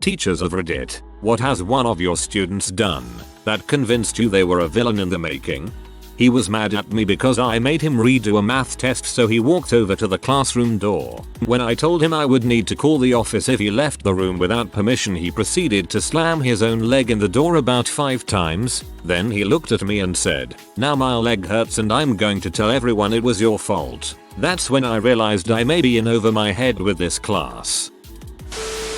Teachers of Reddit, what has one of your students done that convinced you they were a villain in the making? He was mad at me because I made him redo a math test, so he walked over to the classroom door. When I told him I would need to call the office if he left the room without permission, he proceeded to slam his own leg in the door about 5 times. Then he looked at me and said, "Now my leg hurts and I'm going to tell everyone it was your fault." That's when I realized I may be in over my head with this class.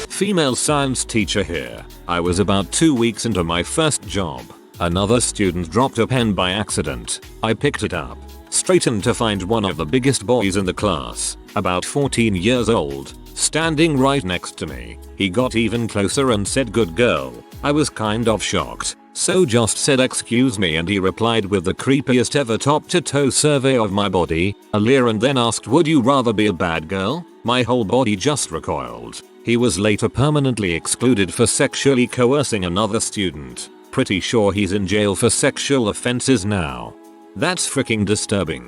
Female science teacher here. I was about 2 weeks into my first job. Another student dropped a pen by accident. I picked it up, straightened to find one of the biggest boys in the class, about 14 years old, standing right next to me. He got even closer and said, "Good girl." I was kind of shocked, so just said, "Excuse me," and he replied with the creepiest ever top-to-toe survey of my body, a leer, and then asked, "Would you rather be a bad girl?" My whole body just recoiled. He was later permanently excluded for sexually coercing another student. Pretty sure he's in jail for sexual offenses now. That's freaking disturbing.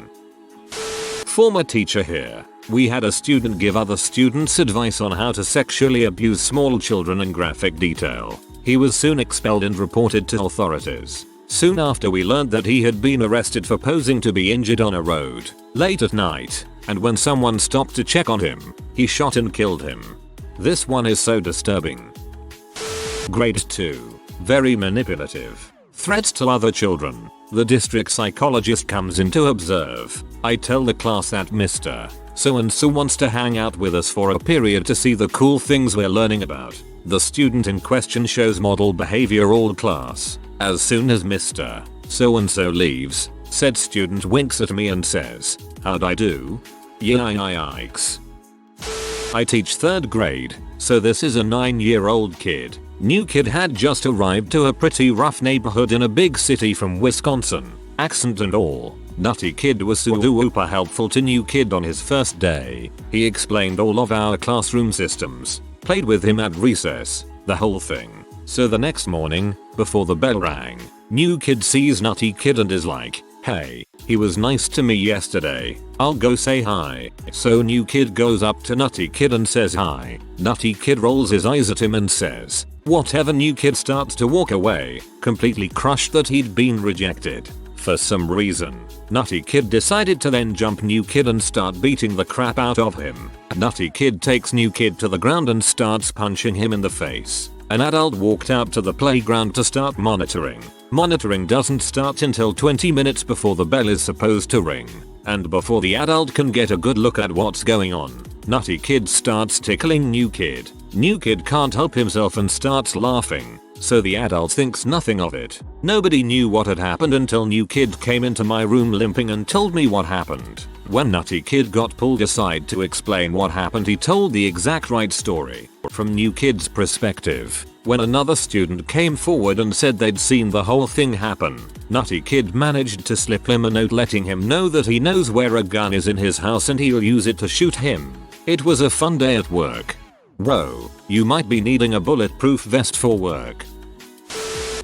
Former teacher here. We had a student give other students advice on how to sexually abuse small children in graphic detail. He was soon expelled and reported to authorities. Soon after, we learned that he had been arrested for posing to be injured on a road late at night, and when someone stopped to check on him, he shot and killed him. This one is so disturbing. Grade 2. Very manipulative. Threats to other children. The district psychologist comes in to observe. I tell the class that Mr. So-and-so wants to hang out with us for a period to see the cool things we're learning about. The student in question shows model behavior all class. As soon as Mr. So-and-so leaves, said student winks at me and says, "How'd I do?" Yikes. I teach 3rd grade, so this is a 9-year-old kid. New kid had just arrived to a pretty rough neighborhood in a big city from Wisconsin. Accent and all. Nutty kid was super helpful to new kid on his first day. He explained all of our classroom systems. Played with him at recess. The whole thing. So the next morning, before the bell rang, new kid sees nutty kid and is like, "Hey, he was nice to me yesterday. I'll go say hi." So new kid goes up to nutty kid and says hi. Nutty kid rolls his eyes at him and says, "Whatever." New kid starts to walk away, completely crushed that he'd been rejected. For some reason, nutty kid decided to then jump new kid and start beating the crap out of him. Nutty kid takes new kid to the ground and starts punching him in the face. An adult walked out to the playground to start monitoring. Monitoring doesn't start until 20 minutes before the bell is supposed to ring. And before the adult can get a good look at what's going on, nutty kid starts tickling new kid. New kid can't help himself and starts laughing, so the adult thinks nothing of it. Nobody knew what had happened until new kid came into my room limping and told me what happened. When nutty kid got pulled aside to explain what happened, he told the exact right story. From new kid's perspective, when another student came forward and said they'd seen the whole thing happen, nutty kid managed to slip him a note letting him know that he knows where a gun is in his house and he'll use it to shoot him. It was a fun day at work. Bro, you might be needing a bulletproof vest for work.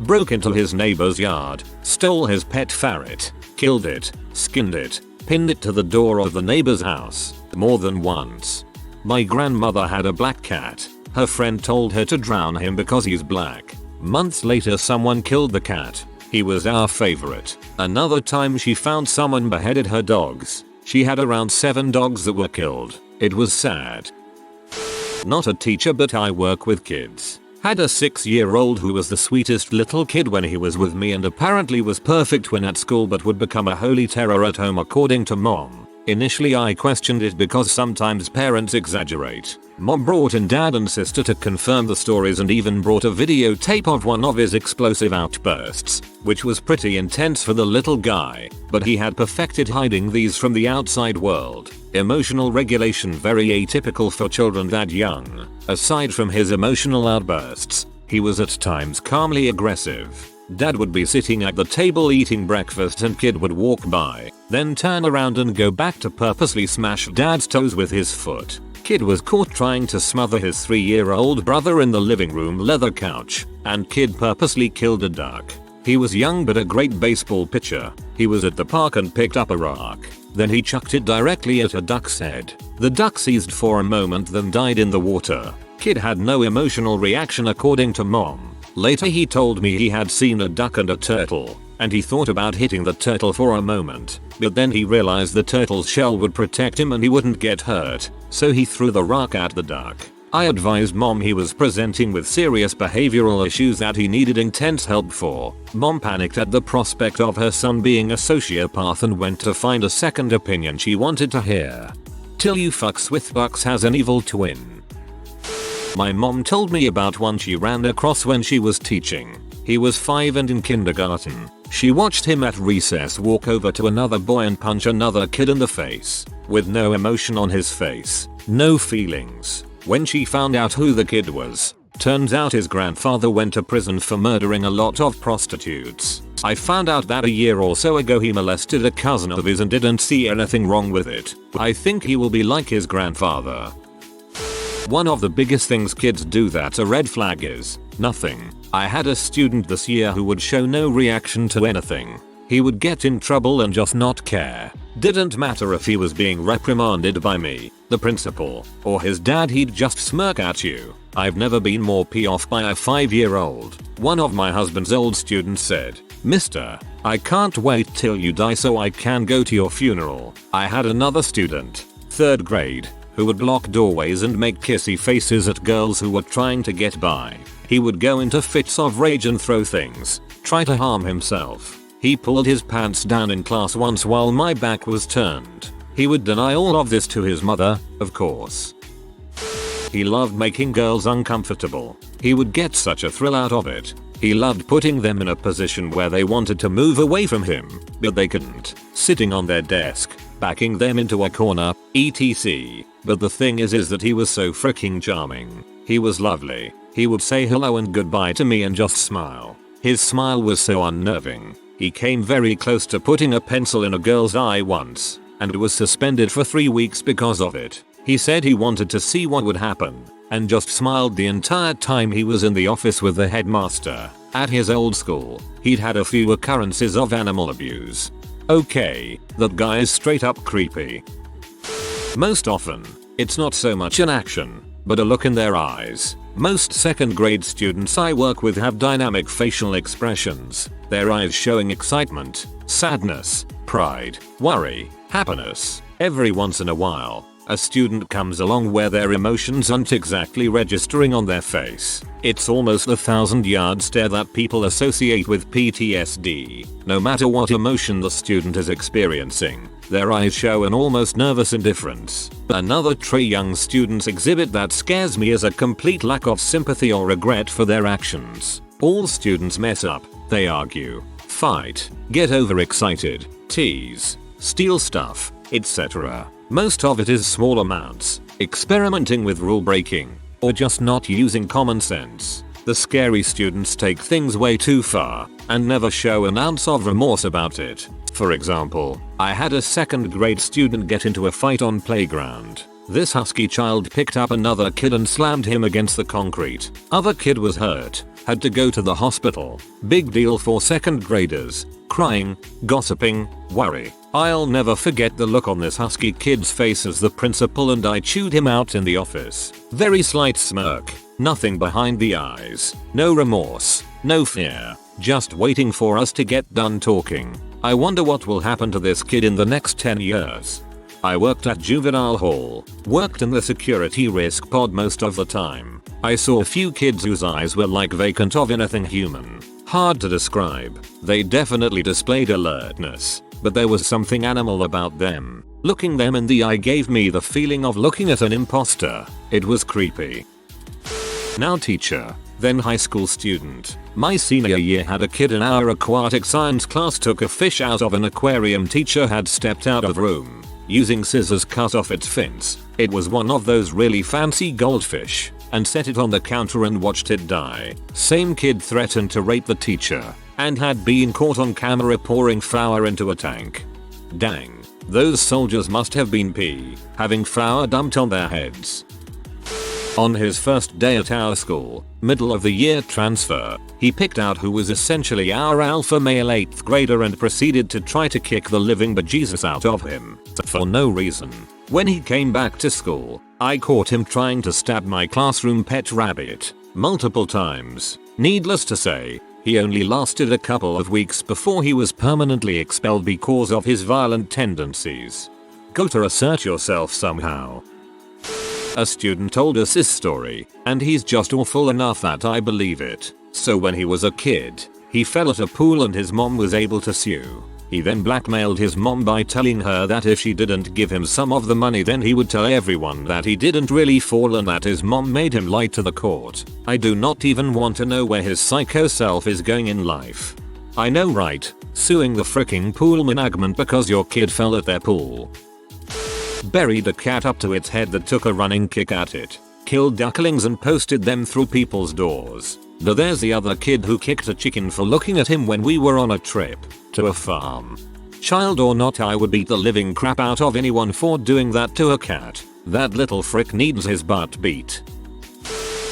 Broke into his neighbor's yard, stole his pet ferret, killed it, skinned it, pinned it to the door of the neighbor's house, more than once. My grandmother had a black cat. Her friend told her to drown him because he's black. Months later, someone killed the cat. He was our favorite. Another time she found someone beheaded her dogs. She had around 7 dogs that were killed. It was sad. Not a teacher, but I work with kids. Had a 6-year-old who was the sweetest little kid when he was with me and apparently was perfect when at school, but would become a holy terror at home according to mom. Initially I questioned it because sometimes parents exaggerate. Mom brought in dad and sister to confirm the stories and even brought a videotape of one of his explosive outbursts, which was pretty intense for the little guy, but he had perfected hiding these from the outside world. Emotional regulation very atypical for children that young. Aside from his emotional outbursts, he was at times calmly aggressive. Dad would be sitting at the table eating breakfast and kid would walk by, then turn around and go back to purposely smash dad's toes with his foot. Kid was caught trying to smother his 3-year-old brother in the living room leather couch, and kid purposely killed a duck. He was young but a great baseball pitcher. He was at the park and picked up a rock. Then he chucked it directly at a duck's head. The duck seized for a moment, then died in the water. Kid had no emotional reaction according to mom. Later he told me he had seen a duck and a turtle, and he thought about hitting the turtle for a moment, but then he realized the turtle's shell would protect him and he wouldn't get hurt, so he threw the rock at the duck. I advised mom he was presenting with serious behavioral issues that he needed intense help for. Mom panicked at the prospect of her son being a sociopath and went to find a second opinion she wanted to hear. Till you fucks with bucks has an evil twin. My mom told me about one she ran across when she was teaching. He was 5 and in kindergarten. She watched him at recess walk over to another boy and punch another kid in the face, with no emotion on his face, no feelings. When she found out who the kid was, turns out his grandfather went to prison for murdering a lot of prostitutes. I found out that a year or so ago he molested a cousin of his and didn't see anything wrong with it. I think he will be like his grandfather. One of the biggest things kids do that's a red flag is nothing. I had a student this year who would show no reaction to anything. He would get in trouble and just not care. Didn't matter if he was being reprimanded by me, the principal, or his dad, he'd just smirk at you. I've never been more pissed off by a 5-year-old. One of my husband's old students said, "Mister, I can't wait till you die so I can go to your funeral." I had another student, 3rd grade, who would block doorways and make kissy faces at girls who were trying to get by. He would go into fits of rage and throw things, try to harm himself. He pulled his pants down in class once while my back was turned. He would deny all of this to his mother, of course. He loved making girls uncomfortable. He would get such a thrill out of it. He loved putting them in a position where they wanted to move away from him, but they couldn't. Sitting on their desk, backing them into a corner, etc. But the thing is that he was so freaking charming. He was lovely. He would say hello and goodbye to me and just smile. His smile was so unnerving. He came very close to putting a pencil in a girl's eye once, and was suspended for 3 weeks because of it. He said he wanted to see what would happen, and just smiled the entire time he was in the office with the headmaster. At his old school, he'd had a few occurrences of animal abuse. Okay, that guy is straight up creepy. Most often, it's not so much an action, but a look in their eyes. Most 2nd grade students I work with have dynamic facial expressions, their eyes showing excitement, sadness, pride, worry, happiness. Every once in a while, a student comes along where their emotions aren't exactly registering on their face. It's almost the 1,000-yard stare that people associate with PTSD. No matter what emotion the student is experiencing, their eyes show an almost nervous indifference. Another trait young students exhibit that scares me is a complete lack of sympathy or regret for their actions. All students mess up. They argue, fight, get overexcited, tease, steal stuff, etc. Most of it is small amounts, experimenting with rule breaking, or just not using common sense. The scary students take things way too far and never show an ounce of remorse about it. For example, I had a 2nd grade student get into a fight on playground. This husky child picked up another kid and slammed him against the concrete. Other kid was hurt, had to go to the hospital. Big deal for 2nd graders. Crying, gossiping, worry. I'll never forget the look on this husky kid's face as the principal and I chewed him out in the office. Very slight smirk, nothing behind the eyes, no remorse, no fear, just waiting for us to get done talking. I wonder what will happen to this kid in the next 10 years. I worked at juvenile hall, worked in the security risk pod most of the time. I saw a few kids whose eyes were like vacant of anything human. Hard to describe. They definitely displayed alertness, but there was something animal about them. Looking them in the eye gave me the feeling of looking at an imposter. It was creepy. Now teacher, then high school student. My senior year had a kid in our aquatic science class took a fish out of an aquarium. Teacher had stepped out of room, using scissors cut off its fins. It was one of those really fancy goldfish, and set it on the counter and watched it die. Same kid threatened to rape the teacher, and had been caught on camera pouring flour into a tank. Dang, those soldiers must have been having flour dumped on their heads. On his first day at our school, middle of the year transfer, he picked out who was essentially our alpha male 8th grader and proceeded to try to kick the living bejesus out of him. For no reason. When he came back to school, I caught him trying to stab my classroom pet rabbit multiple times. Needless to say, he only lasted a couple of weeks before he was permanently expelled because of his violent tendencies. Go to assert yourself somehow. A student told us his story, and he's just awful enough that I believe it. So when he was a kid, he fell at a pool and his mom was able to sue. He then blackmailed his mom by telling her that if she didn't give him some of the money then he would tell everyone that he didn't really fall and that his mom made him lie to the court. I do not even want to know where his psycho self is going in life. I know, right? Suing the fricking pool management because your kid fell at their pool. Buried a cat up to its head that took a running kick at it. Killed ducklings and posted them through people's doors. There's the other kid who kicked a chicken for looking at him when we were on a trip to a farm. Child or not, I would beat the living crap out of anyone for doing that to a cat. That little frick needs his butt beat.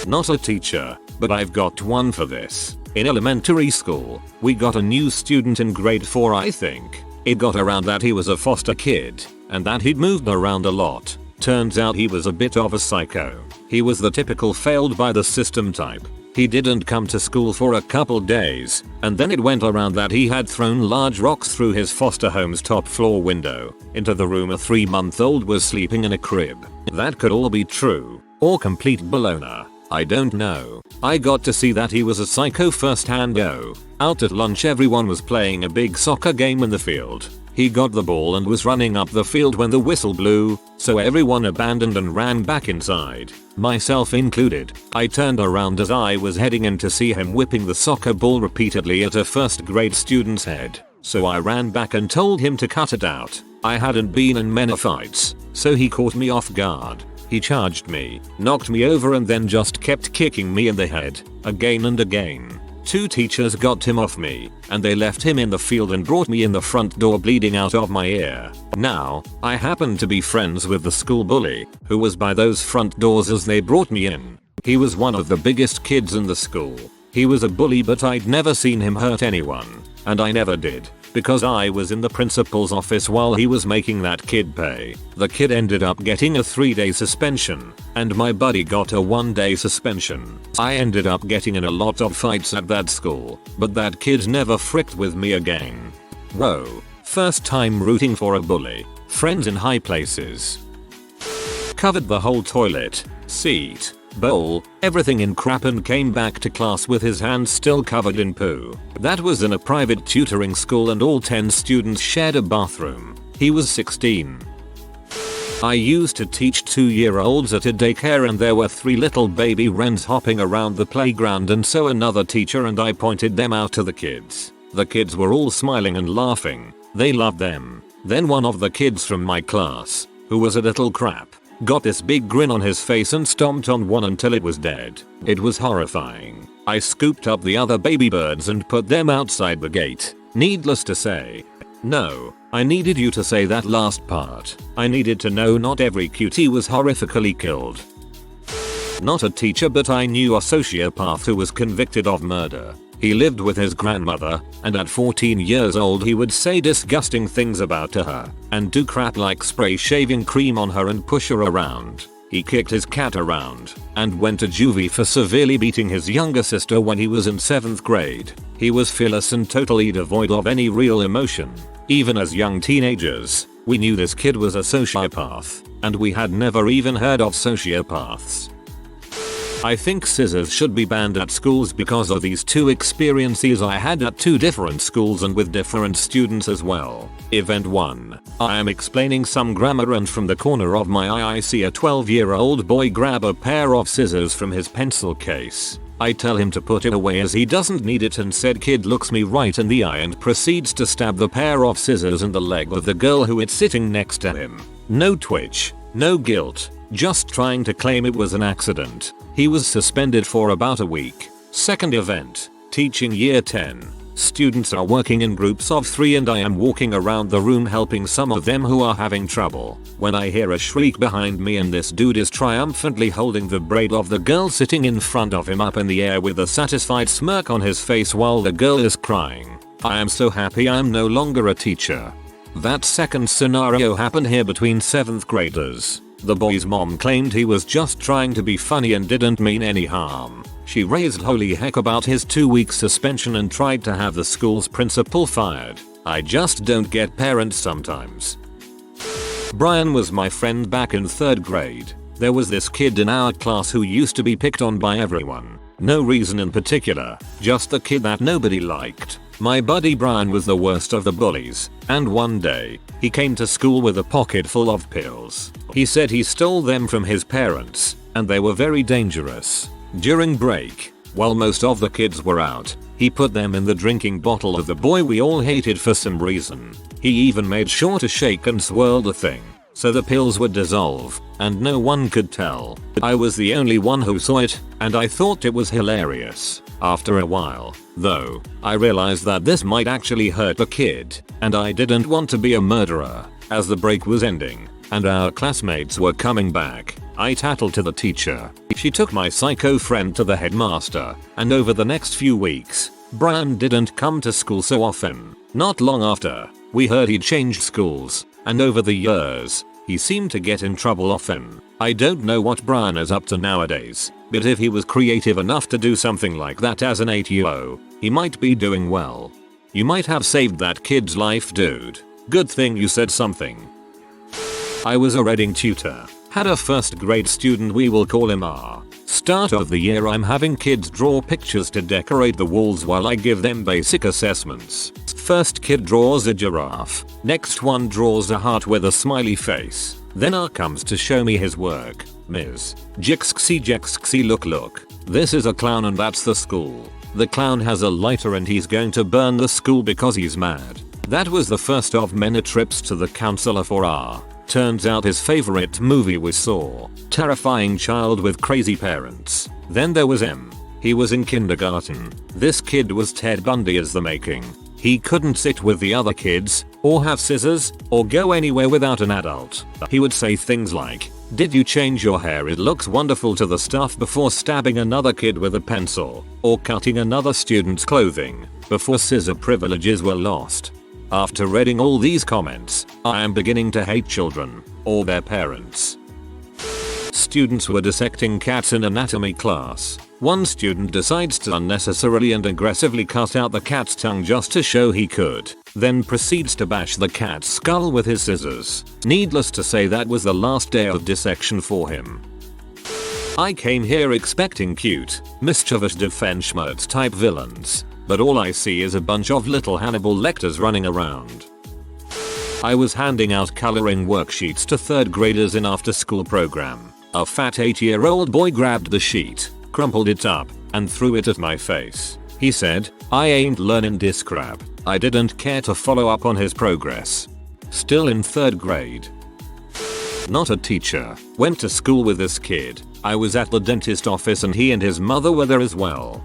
Not a teacher, but I've got one for this. In elementary school, we got a new student in grade 4 I think. It got around that he was a foster kid, and that he'd moved around a lot. Turns out he was a bit of a psycho. He was the typical failed by the system type. He didn't come to school for a couple days, and then it went around that he had thrown large rocks through his foster home's top floor window into the room a 3-month-old was sleeping in a crib. That could all be true, or complete baloney. I don't know. I got to see that he was a psycho firsthand. Out at lunch everyone was playing a big soccer game in the field. He got the ball and was running up the field when the whistle blew, so everyone abandoned and ran back inside, myself included. I turned around as I was heading in to see him whipping the soccer ball repeatedly at a first grade student's head, so I ran back and told him to cut it out. I hadn't been in many fights, so he caught me off guard. He charged me, knocked me over and then just kept kicking me in the head, again and again. 2 teachers got him off me, and they left him in the field and brought me in the front door bleeding out of my ear. Now, I happened to be friends with the school bully, who was by those front doors as they brought me in. He was one of the biggest kids in the school. He was a bully, but I'd never seen him hurt anyone, and I never did, because I was in the principal's office while he was making that kid pay. The kid ended up getting a 3-day suspension, and my buddy got a 1-day suspension. I ended up getting in a lot of fights at that school, but that kid never fricked with me again. Whoa. First time rooting for a bully. Friends in high places. Covered the whole toilet, seat, bowl, everything in crap and came back to class with his hands still covered in poo. That was in a private tutoring school and all 10 students shared a bathroom. He was 16. I used to teach 2-year-olds at a daycare and there were 3 little baby wrens hopping around the playground, and so another teacher and I pointed them out to the kids. The kids were all smiling and laughing. They loved them. Then one of the kids from my class, who was a little crap, got this big grin on his face and stomped on one until it was dead. It was horrifying. I scooped up the other baby birds and put them outside the gate. Needless to say. No, I needed you to say that last part. I needed to know not every cutie was horrifically killed. Not a teacher, but I knew a sociopath who was convicted of murder. He lived with his grandmother, and at 14 years old he would say disgusting things about her, and do crap like spray shaving cream on her and push her around. He kicked his cat around, and went to juvie for severely beating his younger sister when he was in 7th grade. He was fearless and totally devoid of any real emotion. Even as young teenagers, we knew this kid was a sociopath, and we had never even heard of sociopaths. I think scissors should be banned at schools because of these 2 experiences I had at 2 different schools and with different students as well. Event 1. I am explaining some grammar and from the corner of my eye I see a 12-year-old boy grab a pair of scissors from his pencil case. I tell him to put it away as he doesn't need it, and said kid looks me right in the eye and proceeds to stab the pair of scissors in the leg of the girl who is sitting next to him. No twitch, no guilt, just trying to claim it was an accident. He was suspended for about a week. Second event, teaching year 10. Students are working in groups of 3 and I am walking around the room helping some of them who are having trouble, when I hear a shriek behind me and this dude is triumphantly holding the braid of the girl sitting in front of him up in the air with a satisfied smirk on his face while the girl is crying. I am so happy I'm no longer a teacher. That second scenario happened here between 7th graders. The boy's mom claimed he was just trying to be funny and didn't mean any harm. She raised holy heck about his 2-week suspension and tried to have the school's principal fired. I just don't get parents sometimes. Brian was my friend back in 3rd grade. There was this kid in our class who used to be picked on by everyone. No reason in particular, just the kid that nobody liked. My buddy Brian was the worst of the bullies, and one day, he came to school with a pocket full of pills. He said he stole them from his parents, and they were very dangerous. During break, while most of the kids were out, he put them in the drinking bottle of the boy we all hated for some reason. He even made sure to shake and swirl the thing, so the pills would dissolve, and no one could tell. I was the only one who saw it, and I thought it was hilarious. After a while, though, I realized that this might actually hurt the kid, and I didn't want to be a murderer. As the break was ending, and our classmates were coming back, I tattled to the teacher. She took my psycho friend to the headmaster, and over the next few weeks, Brian didn't come to school so often. Not long after, we heard he'd changed schools, and over the years, he seemed to get in trouble often. I don't know what Brian is up to nowadays, but if he was creative enough to do something like that as an 8-year-old, he might be doing well. You might have saved that kid's life, dude. Good thing you said something. I was a reading tutor. Had a 1st grade student, we will call him R. Start of the year I'm having kids draw pictures to decorate the walls while I give them basic assessments. First kid draws a giraffe, next one draws a heart with a smiley face. Then R comes to show me his work. Ms. Jixxy look. This is a clown and that's the school. The clown has a lighter and he's going to burn the school because he's mad. That was the first of many trips to the counselor for R. Turns out his favorite movie was Saw. Terrifying child with crazy parents. Then there was M. He was in kindergarten. This kid was Ted Bundy as the making. He couldn't sit with the other kids, or have scissors, or go anywhere without an adult. He would say things like, "Did you change your hair? It looks wonderful," to the staff before stabbing another kid with a pencil, or cutting another student's clothing, before scissor privileges were lost. After reading all these comments, I am beginning to hate children, or their parents. Students were dissecting cats in anatomy class. One student decides to unnecessarily and aggressively cut out the cat's tongue just to show he could, then proceeds to bash the cat's skull with his scissors. Needless to say, that was the last day of dissection for him. I came here expecting cute, mischievous Doofenshmirtz type villains, but all I see is a bunch of little Hannibal Lecters running around. I was handing out coloring worksheets to 3rd graders in after-school program. A fat 8-year-old boy grabbed the sheet, crumpled it up, and threw it at my face. He said, "I ain't learning this crap." I didn't care to follow up on his progress. Still in 3rd grade. Not a teacher. Went to school with this kid. I was at the dentist office and he and his mother were there as well.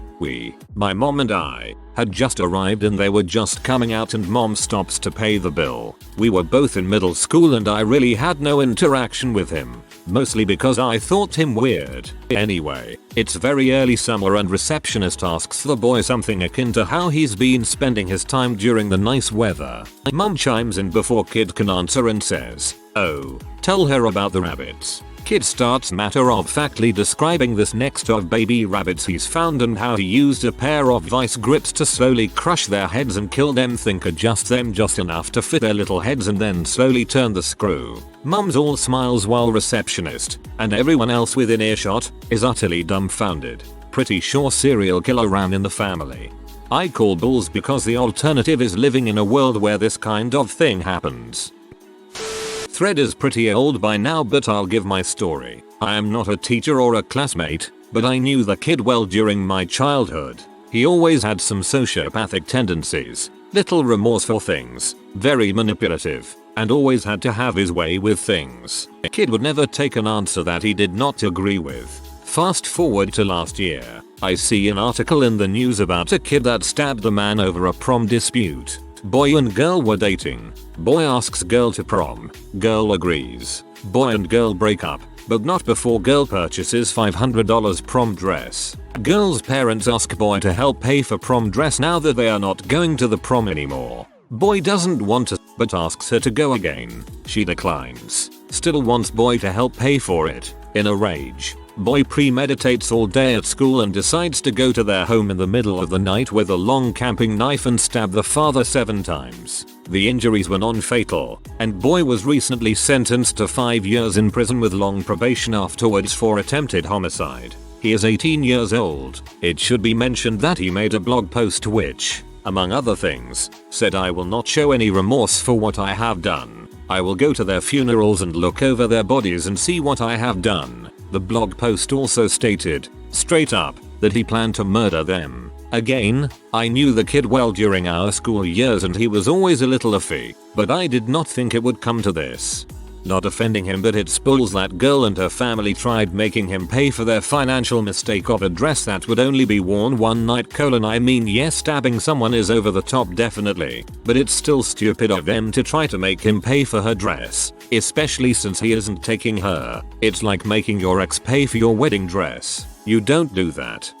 My mom and I, had just arrived and they were just coming out and mom stops to pay the bill. We were both in middle school and I really had no interaction with him. Mostly because I thought him weird. Anyway, it's very early summer and receptionist asks the boy something akin to how he's been spending his time during the nice weather. Mom chimes in before kid can answer and says, "Oh, tell her about the rabbits." Kid starts matter-of-factly describing this next of baby rabbits he's found and how he used a pair of vice grips to slowly crush their heads and kill them, think adjust them just enough to fit their little heads and then slowly turn the screw. Mom's all smiles while receptionist, and everyone else within earshot, is utterly dumbfounded. Pretty sure serial killer ran in the family. I call bulls because the alternative is living in a world where this kind of thing happens. Thread is pretty old by now, but I'll give my story. I am not a teacher or a classmate, but I knew the kid well during my childhood. He always had some sociopathic tendencies, little remorse for things, very manipulative, and always had to have his way with things. A kid would never take an answer that he did not agree with. Fast forward to last year, I see an article in the news about a kid that stabbed a man over a prom dispute. Boy and girl were dating. Boy asks girl to prom. Girl agrees. Boy and girl break up, but not before girl purchases $500 prom dress. Girl's parents ask boy to help pay for prom dress now that they are not going to the prom anymore. Boy doesn't want to, but asks her to go again. She declines. Still wants boy to help pay for it. In a rage, boy premeditates all day at school and decides to go to their home in the middle of the night with a long camping knife and stab the father 7 times. The injuries were non-fatal, and boy was recently sentenced to 5 years in prison with long probation afterwards for attempted homicide. He is 18 years old. It should be mentioned that he made a blog post which, among other things, said, "I will not show any remorse for what I have done. I will go to their funerals and look over their bodies and see what I have done." The blog post also stated, straight up, that he planned to murder them. Again, I knew the kid well during our school years and he was always a little iffy, but I did not think it would come to this. Not offending him, but it spools that girl and her family tried making him pay for their financial mistake of a dress that would only be worn one night. I mean, yes, stabbing someone is over the top definitely, but it's still stupid of them to try to make him pay for her dress, especially since he isn't taking her. It's like making your ex pay for your wedding dress. You don't do that.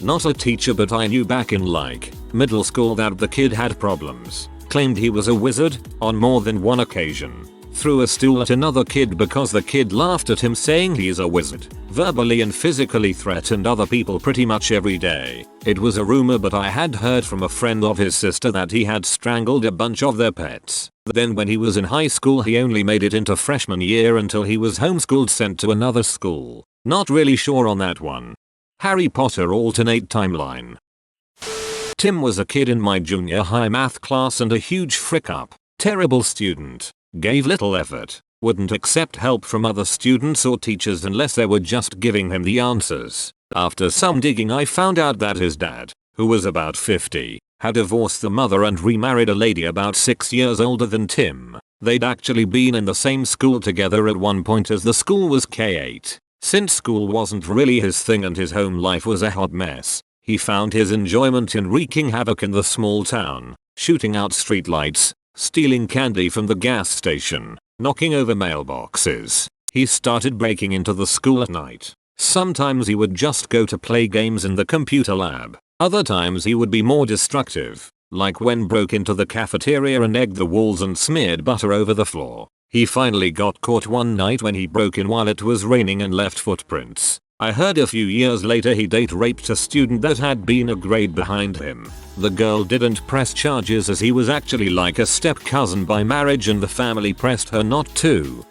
Not a teacher, but I knew back in like middle school that the kid had problems. Claimed he was a wizard on more than one occasion. Threw a stool at another kid because the kid laughed at him, saying he is a wizard. Verbally and physically threatened other people pretty much every day. It was a rumor, but I had heard from a friend of his sister that he had strangled a bunch of their pets. Then when he was in high school, he only made it into freshman year until he was homeschooled, sent to another school. Not really sure on that one. Harry Potter alternate timeline. Tim was a kid in my junior high math class and a huge frick up. Terrible student. Gave little effort. Wouldn't accept help from other students or teachers unless they were just giving him the answers. After some digging, I found out that his dad, who was about 50, had divorced the mother and remarried a lady about 6 years older than Tim. They'd actually been in the same school together at one point, as the school was K-8. Since school wasn't really his thing and his home life was a hot mess, he found his enjoyment in wreaking havoc in the small town, shooting out streetlights, stealing candy from the gas station, knocking over mailboxes. He started breaking into the school at night. Sometimes he would just go to play games in the computer lab. Other times he would be more destructive, like when broke into the cafeteria and egged the walls and smeared butter over the floor. He finally got caught one night when he broke in while it was raining and left footprints. I heard a few years later he date raped a student that had been a grade behind him. The girl didn't press charges as he was actually like a step cousin by marriage and the family pressed her not to.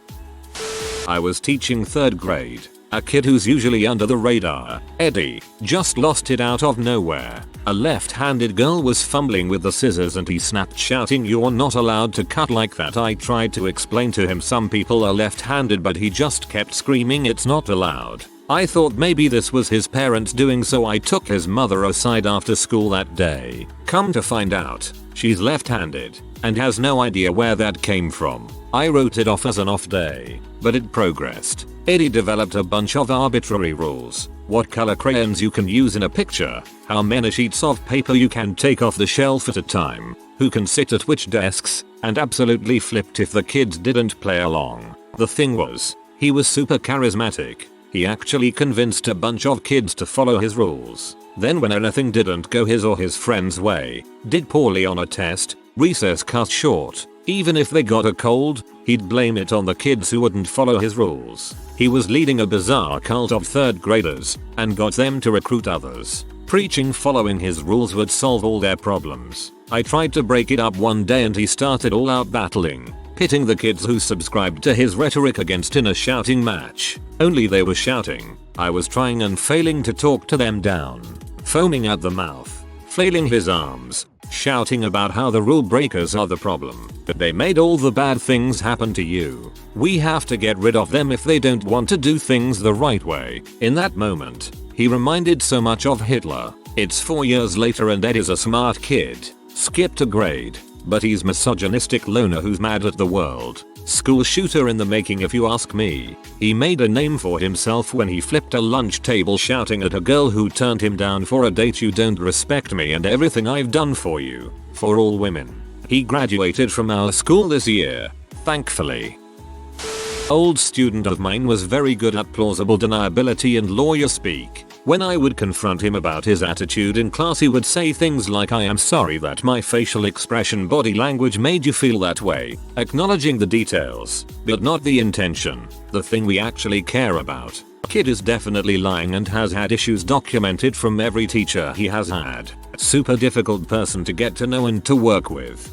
I was teaching 3rd grade. A kid who's usually under the radar, Eddie, just lost it out of nowhere. A left-handed girl was fumbling with the scissors and he snapped, shouting, "You're not allowed to cut like that." I tried to explain to him some people are left-handed, but he just kept screaming it's not allowed. I thought maybe this was his parents doing, so I took his mother aside after school that day. Come to find out, she's left-handed and has no idea where that came from. I wrote it off as an off day, but it progressed. Eddie developed a bunch of arbitrary rules. What color crayons you can use in a picture, how many sheets of paper you can take off the shelf at a time, who can sit at which desks, and absolutely flipped if the kids didn't play along. The thing was, he was super charismatic. He actually convinced a bunch of kids to follow his rules. Then when anything didn't go his or his friend's way, did poorly on a test, recess cut short, even if they got a cold, he'd blame it on the kids who wouldn't follow his rules. He was leading a bizarre cult of 3rd graders and got them to recruit others, preaching following his rules would solve all their problems. I tried to break it up one day and he started all out battling, pitting the kids who subscribed to his rhetoric against in a shouting match. Only they were shouting. I was trying and failing to talk to them down, foaming at the mouth, flailing his arms, shouting about how the rule breakers are the problem, that they made all the bad things happen to you. We have to get rid of them if they don't want to do things the right way. In that moment, he reminded so much of Hitler. It's 4 years later and Ed is a smart kid, skipped a grade, but he's misogynistic loner who's mad at the world. School shooter in the making if you ask me. He made a name for himself when he flipped a lunch table shouting at a girl who turned him down for a date, "You don't respect me and everything I've done for you." For all women. He graduated from our school this year, thankfully. Old student of mine was very good at plausible deniability and lawyer speak. When I would confront him about his attitude in class, he would say things like, "I am sorry that my facial expression body language made you feel that way," acknowledging the details, but not the intention, the thing we actually care about. Kid is definitely lying and has had issues documented from every teacher he has had. Super difficult person to get to know and to work with.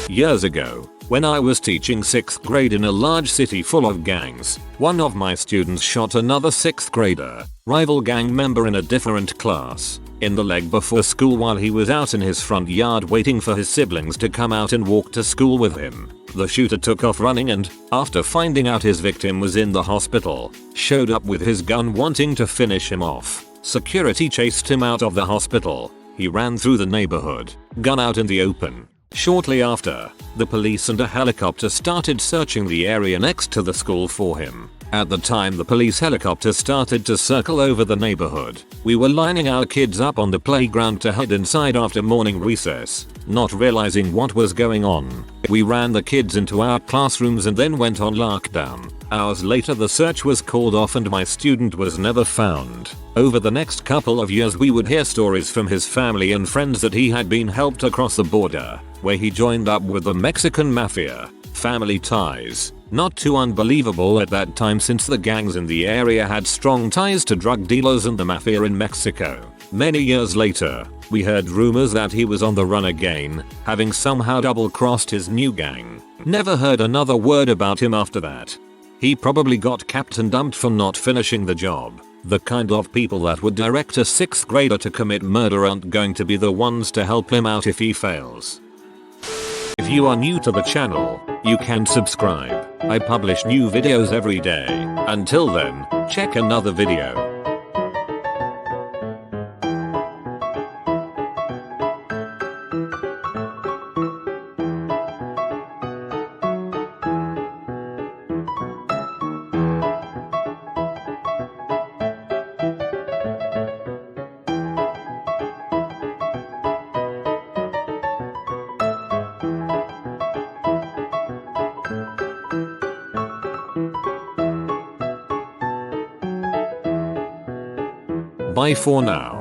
Years ago, when I was teaching 6th grade in a large city full of gangs, one of my students shot another 6th grader, rival gang member in a different class, in the leg before school while he was out in his front yard waiting for his siblings to come out and walk to school with him. The shooter took off running and, after finding out his victim was in the hospital, showed up with his gun wanting to finish him off. Security chased him out of the hospital. He ran through the neighborhood, gun out in the open. Shortly after, the police and a helicopter started searching the area next to the school for him. At the time the police helicopter started to circle over the neighborhood, we were lining our kids up on the playground to head inside after morning recess, not realizing what was going on. We ran the kids into our classrooms and then went on lockdown. Hours later the search was called off and my student was never found. Over the next couple of years we would hear stories from his family and friends that he had been helped across the border, where he joined up with the Mexican mafia. Family ties. Not too unbelievable at that time since the gangs in the area had strong ties to drug dealers and the mafia in Mexico. Many years later, we heard rumors that he was on the run again, having somehow double-crossed his new gang. Never heard another word about him after that. He probably got capped and dumped for not finishing the job. The kind of people that would direct a 6th grader to commit murder aren't going to be the ones to help him out if he fails. If you are new to the channel, you can subscribe. I publish new videos every day. Until then, check another video. Bye for now.